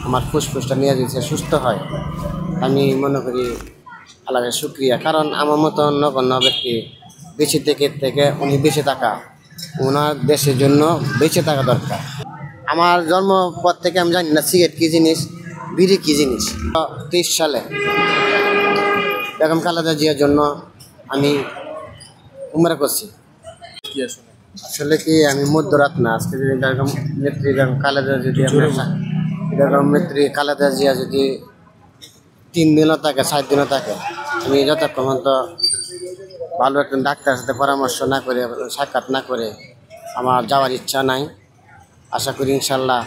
আমার ফুসফুসটা নিয়ে যদি সুস্থ হয়, আমি মনে করি আল্লাহর শুকরিয়া। কারণ আমার মতো নগণ্য ব্যক্তি বেঁচে থেকে উনি বেঁচে থাকা, ওনার দেশের জন্য বেঁচে থাকা দরকার। আমার জন্ম পর থেকে আমি জানি না সিগারেট কী জিনিস, বিড়ি কী জিনিস। 23 সালে বেগম খালেদা জিয়ার জন্য আমি উমরা করছি। আসলে কি আমি মধ্যরাত না, আজকে যদি বেগম নেত্রী বেগম খালেদা বেগম নেত্রী খালেদা জিয়া যদি 3 দিনও থাকে 7 দিনও থাকে, আমি যতক্ষণ তো ভালো একজন ডাক্তারের সাথে পরামর্শ না করে, সাক্ষাৎ না করে আমার যাওয়ার ইচ্ছা নাই। আশা করি ইনশাল্লাহ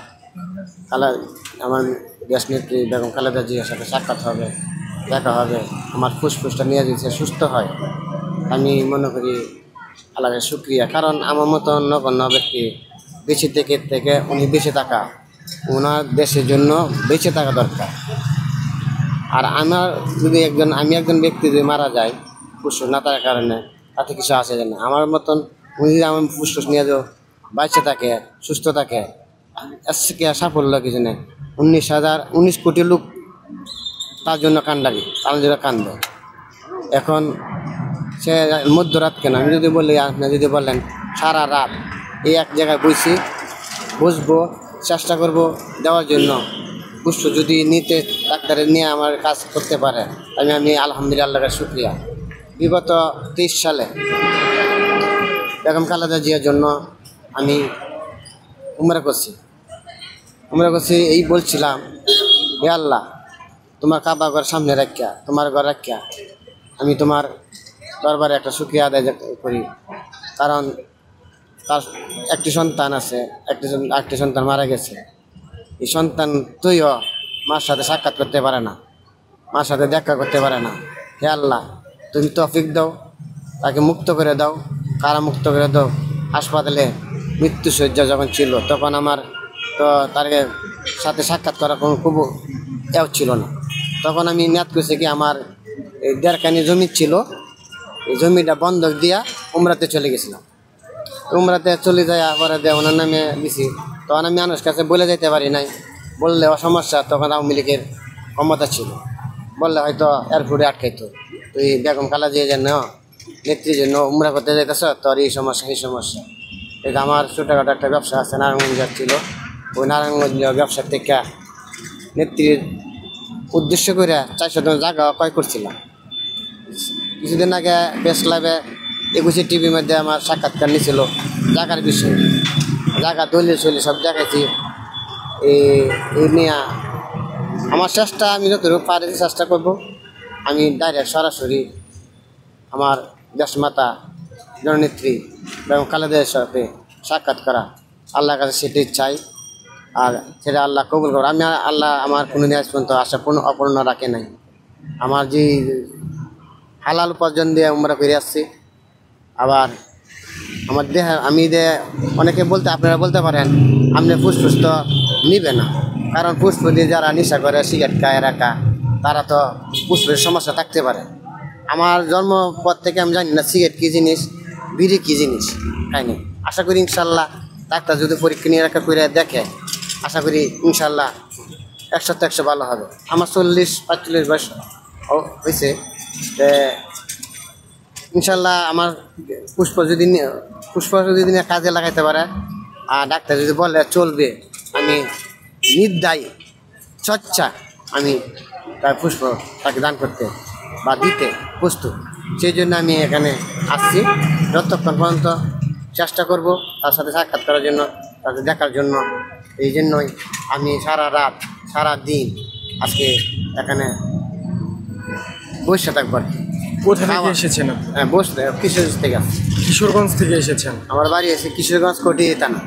আমার দেশ নেত্রী বেগম খালেদা জিয়ার সাথে সাক্ষাৎ হবে, দেখা হবে। আমার ফুসফুসটা নিয়ে যদি সুস্থ হয়, আমি মনে করি আল্লাহর শুকরিয়া। কারণ আমার মতো নগণ্য ব্যক্তি বেঁচে থেকে উনি বেঁচে থাকা, ওনার দেশের জন্য বেঁচে থাকা দরকার। আর আমি একজন ব্যক্তি যদি মারা যায় ফুসফুস না থাকার কারণে, তাতে কিছু আসে যায় না। আমার মতন উনি যদি আমার ফুসফুস নিয়ে বাঁচে থাকে, সুস্থ থাকে, আজকে সাফল্য কিছু নেই। 19 কোটি লোক তার জন্য কান্দারি, তার জন্য কান্দে। এখন সে মধ্যরাত কেন, আমি যদি বলি, আপনি যদি বলেন সারা রাত এই এক জায়গায় বসবো, চেষ্টা করব দেওয়ার জন্য। ফুসফুস যদি নিতে ডাক্তারের নিয়ে আমার কাজ করতে পারে, আমি আলহামদুলিল্লাহ আল্লাহর শুকরিয়া। বিগত 23 সালে বেগম খালেদা জিয়ার জন্য আমি উমরা করছি। এই বলছিলাম, হে আল্লাহ, তোমার কাবা ঘর সামনে রাখিয়া, তোমার ঘর রাখিয়া আমি তোমার দরবারে একটা শুকরিয়া আদায় করি। কারণ তার একটি সন্তান আছে, একটি সন্তান মারা গেছে। এই সন্তান তুইও মার সাথে সাক্ষাৎ করতে পারে না, মার সাথে দেখা করতে পারে না। হে আল্লাহ, তুমি তৌফিক দাও, তাকে মুক্ত করে দাও, কারা মুক্ত করে দাও। হাসপাতালে মৃত্যুশয্যা যখন ছিল, তখন আমার তো তার সাথে সাক্ষাৎ করা কোনো খুব ছিল না। তখন আমি নিয়াত করছি কি, আমার এই 1.5 কানি জমি ছিল, এই জমিটা বন্ধক দিয়া উমরাতে চলে গেছিলাম। উমরাতে চলে যায় পরে ওনার নামে দিছি। তখন আমি মানুষ কাছে বলে যেতে পারি নাই, বললে সমস্যা। তখন আওয়ামী লীগের ক্ষমতা ছিল, বললে হয়তো এয়ারপোর্টে আটকাইতো। তো এই বেগম খালেদা জিয়ার জন্য, নেত্রীর জন্য উমরা করতে যাইতেছ, তোর এই সমস্যা এই সমস্যা। এটা আমার ছোটোখাটো একটা ব্যবসা আছে, নারায়ণগঞ্জ ছিল। ওই নারায়ণগঞ্জ ব্যবসার থেকে নেত্রীর উদ্দেশ্য করে 400 জন জায়গা ক্রয় করছিলাম। কিছুদিন আগে প্রেস ক্লাবে 21 টিভির মধ্যে আমার সাক্ষাৎকার নিয়েছিল জায়গার বিষয়ে। জায়গা দলিল সব দেখাইছি। এই নিয়ে আমার চেষ্টা, আমি যতটুকু পারি চেষ্টা করব। আমি ডাইরেক্ট সরাসরি আমার দেশমাতা জননেত্রী বেগম খালেদার সাথে সাক্ষাৎ করা, আল্লাহর কাছে সেটাই চাই। আর সেটা আল্লাহ কবুল করো। আল্লাহ আমার কোনো নিয়াজ পর্যন্ত আশা অপূর্ণ রাখে নাই। আমার যে হালাল উপার্জন দিয়ে উমরা করে আসছি। আবার আমার দেহে অনেকে আপনারা বলতে পারেন, আপনি ফুসফুস তো নিবে না। কারণ ফুসফুস দিয়ে যারা নেশা করে, সিগারেট খায় রাখা, তারা তো ফুসফুসের সমস্যা থাকতে পারে। আমার জন্ম পর থেকে আমি জানি না সিগারেট কী জিনিস, বিড়ি কী জিনিস খাইনি। আশা করি ইনশাল্লাহ ডাক্তার যদি পরীক্ষা নিয়ে রাখা করে দেখে, আশা করি ইনশাল্লাহ 100% ভালো হবে। আমার 40-45 বয়স হয়েছে। ইনশাল্লাহ আমার ফুসফুস যদি কাজে লাগাইতে পারে, আর ডাক্তার যদি বলে চলবে, আমি নির্দায়ী চর্চা আমি তার ফুসফুস তাকে দান করতে বা দিতে প্রস্তুত। সেই জন্য আমি এখানে আসছি। যতক্ষণ পর্যন্ত চেষ্টা করব তার সাথে সাক্ষাৎ করার জন্য, তাকে দেখার জন্য। এই জন্যই আমি সারা রাত সারা দিন আজকে এখানে বসে থাকবো। কোথা থেকে এসেছেন? হ্যাঁ, কিশোরগঞ্জ থেকে। কিশোরগঞ্জ থেকে এসেছেন? আমার বাড়ি এসে কিশোরগঞ্জ কোটি থানা।